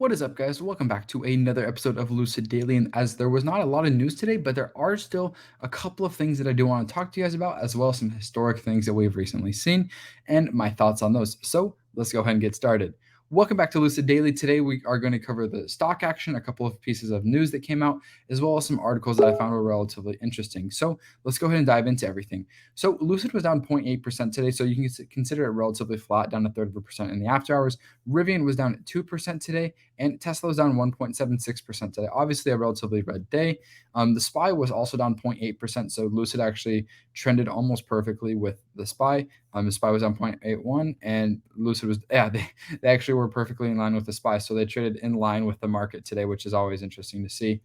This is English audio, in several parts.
What is up, guys? Welcome back to another episode of Lucid Daily. And as there was not a lot of news today, but there are still a couple of things that I do want to talk to you guys about, as well as some historic things that we've recently seen and my thoughts on those. So let's go ahead and get started. Welcome back to Lucid Daily. Today, we are going to cover the stock action, a couple of pieces of news that came out, as well as some articles that I found were relatively interesting. So let's go ahead and dive into everything. So Lucid was down 0.8% today, so you can consider it relatively flat, down a third of a percent in the after hours. Rivian was down 2% today, and Tesla was down 1.76% today. Obviously, a relatively red day. The SPY was also down 0.8%, so Lucid actually trended almost perfectly with the SPY. The SPY was down 0.81, and Lucid was, yeah, they actually were perfectly in line with the SPY, so they traded in line with the market today, which is always interesting to see.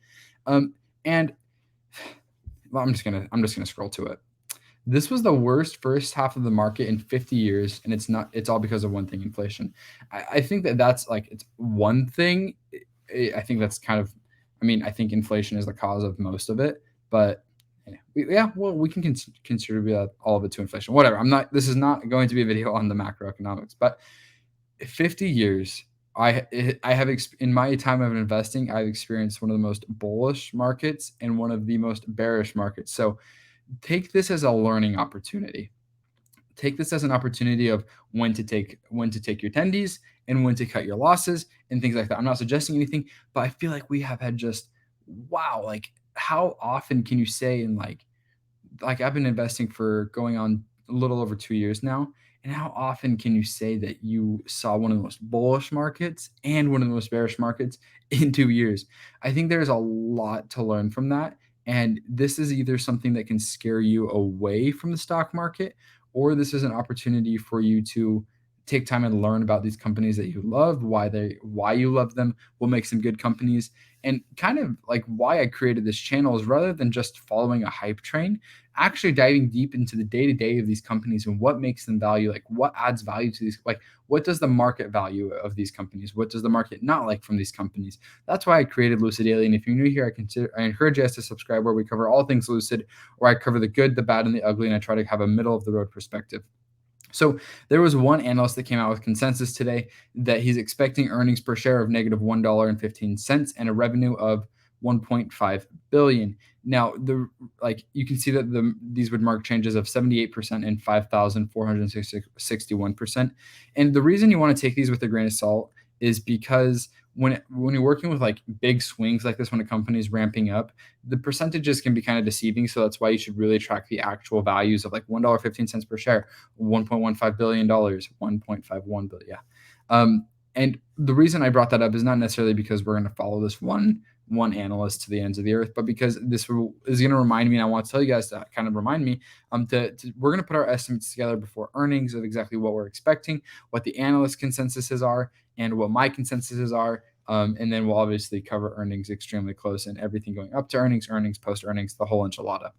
And well, I'm just gonna scroll to it. This was the worst first half of the market in 50 years, and it's all because of one thing: inflation. I think that's like it's one thing. I think that's kind of, I mean, I think inflation is the cause of most of it, but yeah, well, we can contribute all of it to inflation. Whatever. This is not going to be a video on the macroeconomics, but 50 years. I have in my time of investing, I've experienced one of the most bullish markets and one of the most bearish markets. So take this as a learning opportunity. Take this as an opportunity of when to take your tendies and when to cut your losses and things like that. I'm not suggesting anything, but I feel like we have had just wow, like how often can you say in like I've been investing for going on a little over 2 years now, and how often can you say that you saw one of the most bullish markets and one of the most bearish markets in 2 years? I think there's a lot to learn from that, and this is either something that can scare you away from the stock market, or this is an opportunity for you to take time and learn about these companies that you love, why you love them, what makes them good companies, and kind of like why I created this channel is rather than just following a hype train, actually diving deep into the day-to-day of these companies and what makes them value, like what adds value to these, like what does the market value of these companies, what does the market not like from these companies. That's why I created Lucid Daily. And if you're new here, I encourage you guys to subscribe, where we cover all things Lucid, where I cover the good, the bad, and the ugly, and I try to have a middle of the road perspective. So there was one analyst that came out with consensus today that he's expecting earnings per share of negative $1.15 and a revenue of 1.5 billion. Now, you can see that these would mark changes of 78% and 5,461%. And the reason you want to take these with a grain of salt is because when you're working with like big swings like this, when a company is ramping up, the percentages can be kind of deceiving. So that's why you should really track the actual values of like $1.15 per share, $1.15 billion, 1.51 billion. Yeah. And the reason I brought that up is not necessarily because we're going to follow this one analyst to the ends of the earth, but because this is going to remind me, and I want to tell you guys to kind of remind me, we're going to put our estimates together before earnings of exactly what we're expecting, what the analyst consensuses are, and what my consensuses are. And then we'll obviously cover earnings extremely close and everything going up to earnings, post earnings, the whole enchilada.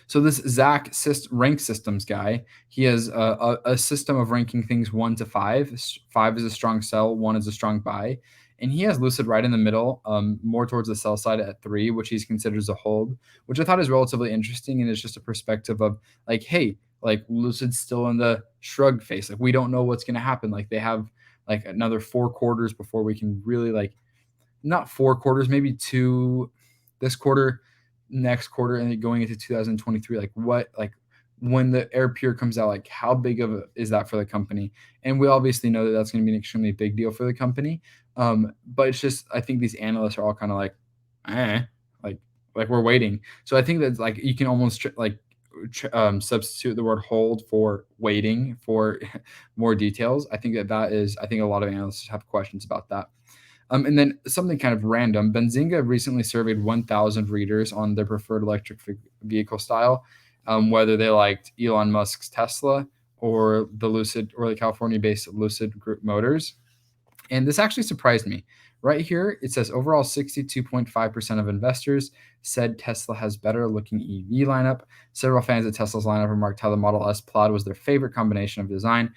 So this Zach rank systems guy, he has a system of ranking things 1 to 5. 5 is a strong sell, 1 is a strong buy, and he has Lucid right in the middle, more towards the sell side at 3, which he considers a hold, which I thought is relatively interesting, and it's just a perspective of like, hey, like Lucid's still in the shrug phase, like we don't know what's going to happen, like they have like another 4 quarters before we can really like, not 4 quarters, maybe 2 this quarter, next quarter, and then going into 2023, like what, like when the air pure comes out, like how big of is that for the company? And we obviously know that that's going to be an extremely big deal for the company. But it's just, I think these analysts are all kind of like, eh, like we're waiting. So I think that like you can almost substitute the word hold for waiting for more details. I think I think a lot of analysts have questions about that. And then something kind of random, Benzinga recently surveyed 1,000 readers on their preferred electric vehicle style, whether they liked Elon Musk's Tesla or the California-based Lucid Group Motors. And this actually surprised me. Right here, it says overall 62.5% of investors said Tesla has better looking EV lineup. Several fans of Tesla's lineup remarked how the Model S Plaid was their favorite combination of design,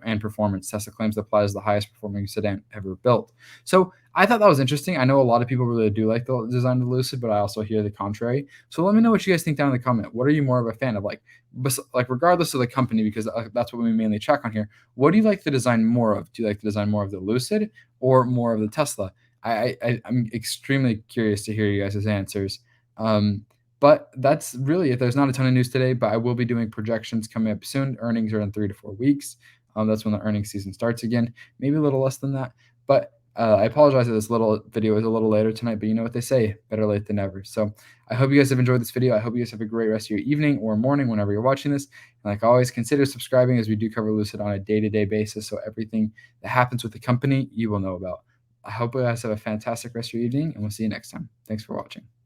and performance. Tesla claims the Plaid is the highest performing sedan ever built. So I thought that was interesting. I know a lot of people really do like the design of the Lucid, but I also hear the contrary. So let me know what you guys think down in the comment. What are you more of a fan of? Like regardless of the company, because that's what we mainly check on here. What do you like the design more of? Do you like the design more of the Lucid or more of the Tesla? I'm extremely curious to hear you guys' answers. Um, but that's really it. There's not a ton of news today, but I will be doing projections coming up soon. Earnings are in 3 to 4 weeks. That's when the earnings season starts again. Maybe a little less than that. But I apologize that this little video is a little later tonight, but you know what they say, better late than never. So I hope you guys have enjoyed this video. I hope you guys have a great rest of your evening or morning whenever you're watching this. And like always, consider subscribing as we do cover Lucid on a day-to-day basis. So everything that happens with the company, you will know about. I hope you guys have a fantastic rest of your evening, and we'll see you next time. Thanks for watching.